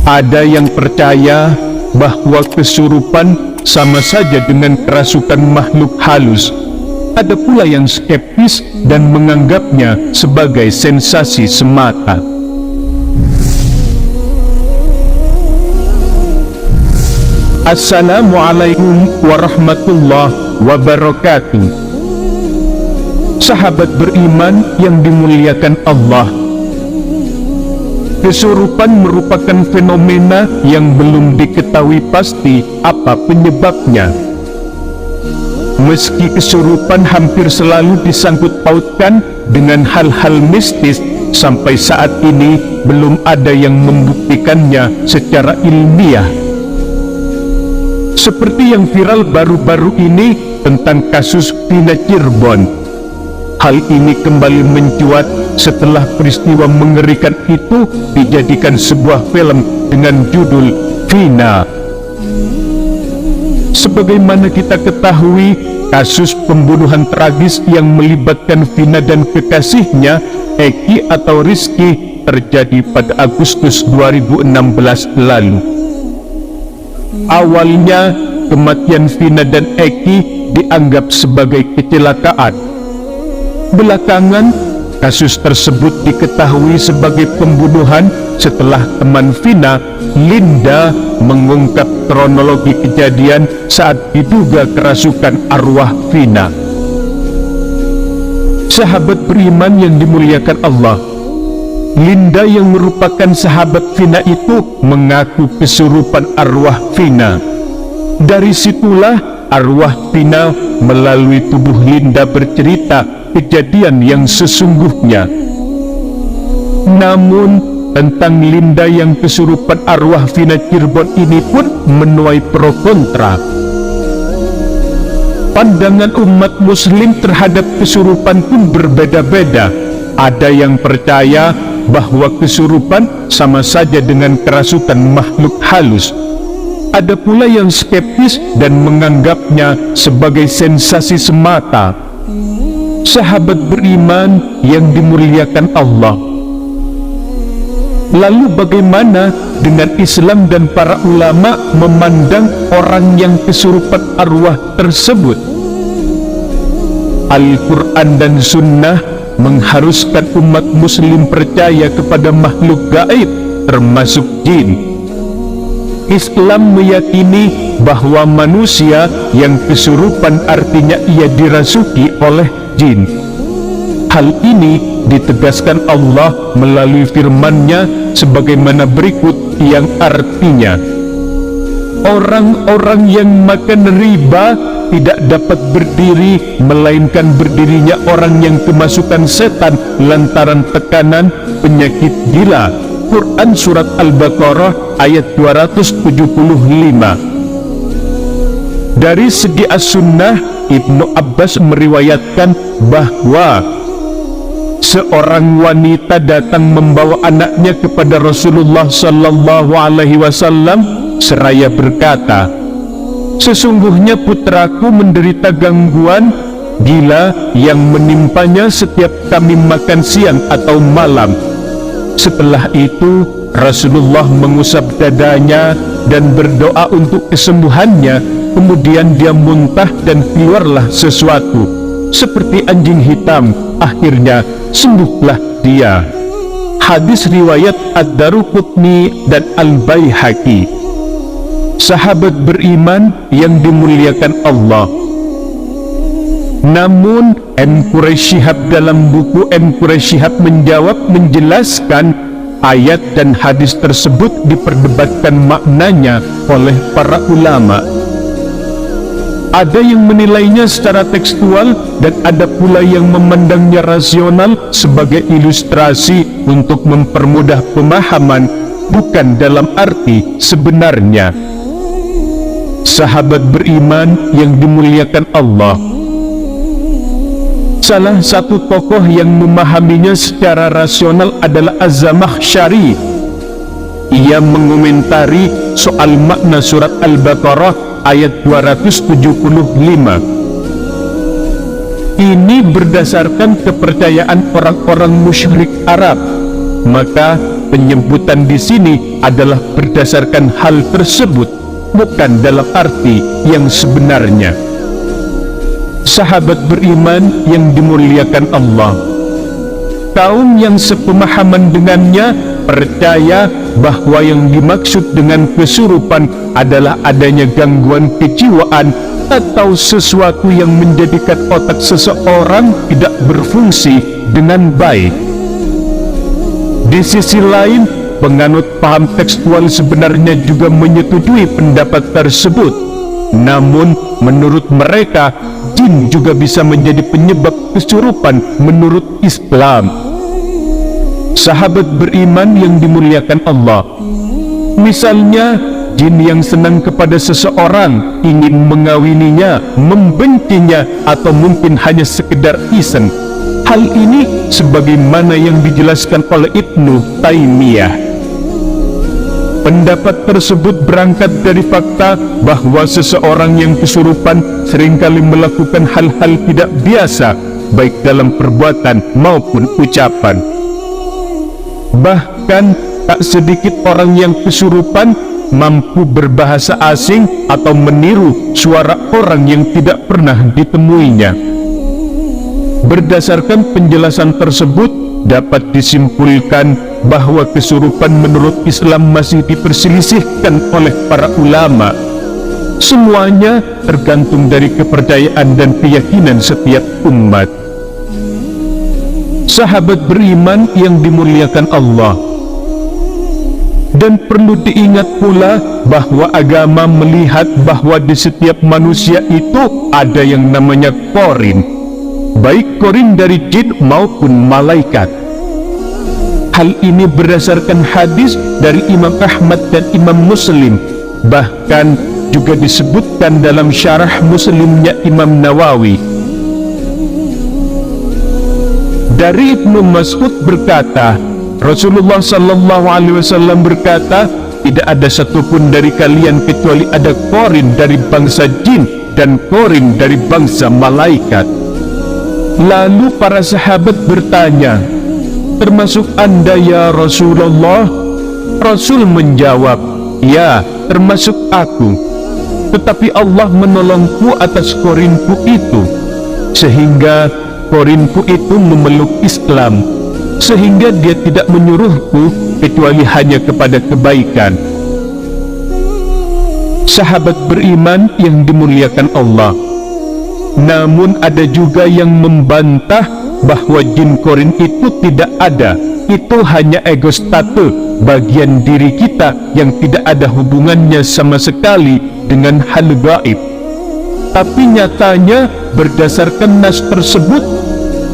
Ada yang percaya bahwa kesurupan sama saja dengan kerasukan makhluk halus. Ada pula yang skeptis dan menganggapnya sebagai sensasi semata. Assalamualaikum warahmatullahi wabarakatuh. Sahabat beriman yang dimuliakan Allah, kesurupan merupakan fenomena yang belum diketahui pasti apa penyebabnya. Meski kesurupan hampir selalu disangkut pautkan dengan hal-hal mistis, sampai saat ini belum ada yang membuktikannya secara ilmiah. Seperti yang viral baru-baru ini tentang kasus Vina Cirebon. Hal ini kembali mencuat setelah peristiwa mengerikan itu dijadikan sebuah film dengan judul Vina. Sebagaimana kita ketahui, kasus pembunuhan tragis yang melibatkan Vina dan kekasihnya, Eki atau Rizky, terjadi pada Agustus 2016 lalu. Awalnya, kematian Vina dan Eki dianggap sebagai kecelakaan. Belakangan, kasus tersebut diketahui sebagai pembunuhan setelah teman Vina, Linda, mengungkap kronologi kejadian saat diduga kerasukan arwah Vina. Sahabat beriman yang dimuliakan Allah, Linda yang merupakan sahabat Vina itu mengaku kesurupan arwah Vina. Dari situlah arwah Vina melalui tubuh Linda bercerita kejadian yang sesungguhnya. Namun tentang Linda yang kesurupan arwah Vina Cirebon ini pun menuai pro kontra. Pandangan umat muslim terhadap kesurupan pun berbeda-beda. Ada yang percaya bahwa kesurupan sama saja dengan kerasukan makhluk halus. Ada pula yang skeptis dan menganggapnya sebagai sensasi semata. Sahabat beriman yang dimuliakan Allah, lalu bagaimana dengan Islam dan para ulama memandang orang yang kesurupan arwah tersebut? Al-Quran dan Sunnah mengharuskan umat muslim percaya kepada makhluk gaib, termasuk jin. Islam meyakini bahwa manusia yang kesurupan artinya ia dirasuki oleh jin. Hal ini ditegaskan Allah melalui firman-Nya sebagaimana berikut, yang artinya, orang-orang yang makan riba tidak dapat berdiri melainkan berdirinya orang yang kemasukan setan lantaran tekanan penyakit gila. Quran Surat Al-Baqarah ayat 275. Dari segi as-sunnah, Ibnu Abbas meriwayatkan bahwa seorang wanita datang membawa anaknya kepada Rasulullah sallallahu alaihi wasallam seraya berkata, "Sesungguhnya putraku menderita gangguan gila yang menimpanya setiap kami makan siang atau malam." Setelah itu Rasulullah mengusap dadanya dan berdoa untuk kesembuhannya. Kemudian dia muntah dan keluarlah sesuatu seperti anjing hitam. Akhirnya sembuhlah dia. Hadis riwayat Ad-Daruqutni dan Al-Baihaqi. Sahabat beriman yang dimuliakan Allah, namun M. Quraisy Shihab dalam buku M. Quraisy Shihab menjelaskan ayat dan hadis tersebut diperdebatkan maknanya oleh para ulama. Ada yang menilainya secara tekstual dan ada pula yang memandangnya rasional sebagai ilustrasi untuk mempermudah pemahaman, bukan dalam arti sebenarnya. Sahabat beriman yang dimuliakan Allah, salah satu tokoh yang memahaminya secara rasional adalah Az-Zamakhsyari. Ia mengomentari soal makna surat Al-Baqarah ayat 275. Ini berdasarkan kepercayaan orang-orang musyrik Arab. Maka penyebutan di sini adalah berdasarkan hal tersebut, bukan dalam arti yang sebenarnya. Sahabat beriman yang dimuliakan Allah, kaum yang sepemahaman dengannya percaya bahwa yang dimaksud dengan kesurupan adalah adanya gangguan kejiwaan atau sesuatu yang menjadikan otak seseorang tidak berfungsi dengan baik. Di sisi lain, penganut paham tekstual sebenarnya juga menyetujui pendapat tersebut. Namun, menurut mereka, jin juga bisa menjadi penyebab kesurupan menurut Islam. Sahabat beriman yang dimuliakan Allah, misalnya jin yang senang kepada seseorang, ingin mengawininya, membencinya, atau mungkin hanya sekedar iseng. Hal ini sebagaimana yang dijelaskan oleh Ibnu Taimiyah. Pendapat tersebut berangkat dari fakta bahwa seseorang yang kesurupan seringkali melakukan hal-hal tidak biasa, baik dalam perbuatan maupun ucapan. Bahkan tak sedikit orang yang kesurupan mampu berbahasa asing atau meniru suara orang yang tidak pernah ditemuinya. Berdasarkan penjelasan tersebut, dapat disimpulkan bahwa kesurupan menurut Islam masih diperselisihkan oleh para ulama. Semuanya tergantung dari kepercayaan dan keyakinan setiap umat. Sahabat beriman yang dimuliakan Allah, dan perlu diingat pula bahwa agama melihat bahwa di setiap manusia itu ada yang namanya korin, baik korin dari jin maupun malaikat. Hal ini berdasarkan hadis dari Imam Ahmad dan Imam Muslim, bahkan juga disebutkan dalam syarah Muslimnya Imam Nawawi. Dari Ibnu Mas'ud berkata, Rasulullah sallallahu alaihi wasallam berkata, tidak ada satupun dari kalian kecuali ada korin dari bangsa jin dan korin dari bangsa malaikat. Lalu para sahabat bertanya, termasuk Anda ya Rasulullah? Rasul menjawab, ya, termasuk aku. Tetapi Allah menolongku atas korinku itu, sehingga korinku itu memeluk Islam, sehingga dia tidak menyuruhku kecuali hanya kepada kebaikan. Sahabat beriman yang dimuliakan Allah, namun ada juga yang membantah bahwa jin korin itu tidak ada. Itu hanya egostate, bagian diri kita yang tidak ada hubungannya sama sekali dengan hal gaib. Tapi nyatanya berdasarkan nas tersebut,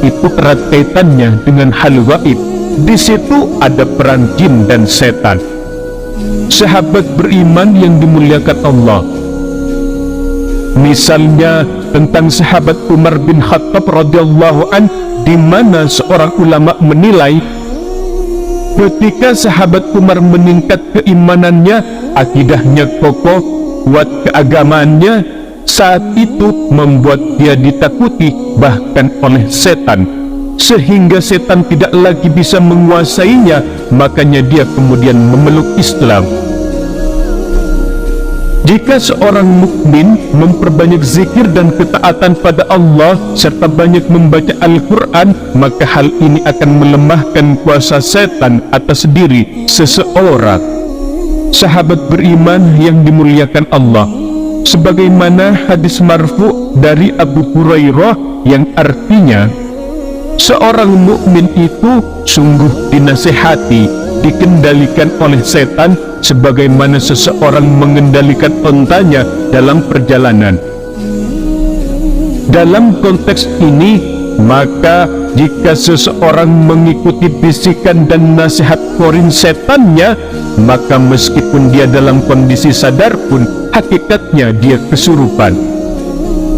itu erat kaitannya dengan hal gaib. Di situ ada peran jin dan setan. Sahabat beriman yang dimuliakan Allah, misalnya tentang sahabat Umar bin Khattab radhiyallahu an, di mana seorang ulama menilai ketika sahabat Umar meningkat keimanannya, akidahnya kokoh, kuat keagamaannya, saat itu membuat dia ditakuti bahkan oleh setan, sehingga setan tidak lagi bisa menguasainya. Makanya dia kemudian memeluk Islam. Jika seorang mukmin memperbanyak zikir dan ketaatan pada Allah serta banyak membaca Al-Quran, maka hal ini akan melemahkan kuasa setan atas diri seseorang. Sahabat beriman yang dimuliakan Allah, sebagaimana hadis marfu dari Abu Hurairah yang artinya, seorang mukmin itu sungguh dinasihati, dikendalikan oleh setan sebagaimana seseorang mengendalikan ontanya dalam perjalanan. Dalam konteks ini, maka jika seseorang mengikuti bisikan dan nasihat korin setannya, maka meskipun dia dalam kondisi sadar pun, hakikatnya dia kesurupan.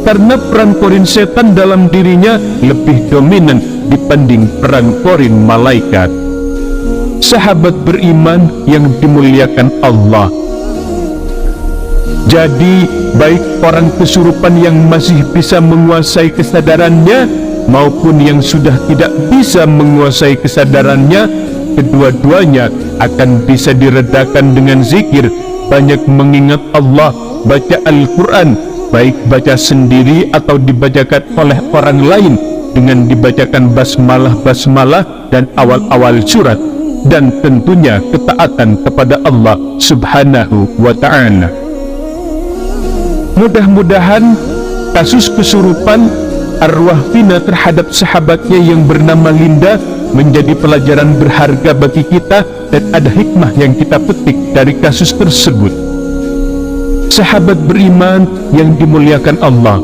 Karena peran korin setan dalam dirinya lebih dominan dibanding peran korin malaikat. Sahabat beriman yang dimuliakan Allah, jadi baik orang kesurupan yang masih bisa menguasai kesadarannya maupun yang sudah tidak bisa menguasai kesadarannya, kedua-duanya akan bisa diredakan dengan zikir, banyak mengingat Allah, baca Al-Quran, baik baca sendiri atau dibacakan oleh orang lain dengan dibacakan basmalah dan awal-awal surat, dan tentunya ketaatan kepada Allah Subhanahu wa ta'ala. Mudah-mudahan kasus kesurupan arwah Vina terhadap sahabatnya yang bernama Linda menjadi pelajaran berharga bagi kita, dan ada hikmah yang kita petik dari kasus tersebut. Sahabat beriman yang dimuliakan Allah,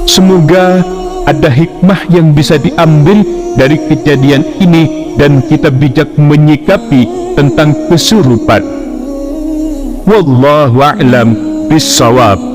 semoga ada hikmah yang bisa diambil dari kejadian ini dan kita bijak menyikapi tentang kesurupan. Wallahu a'lam bissawab.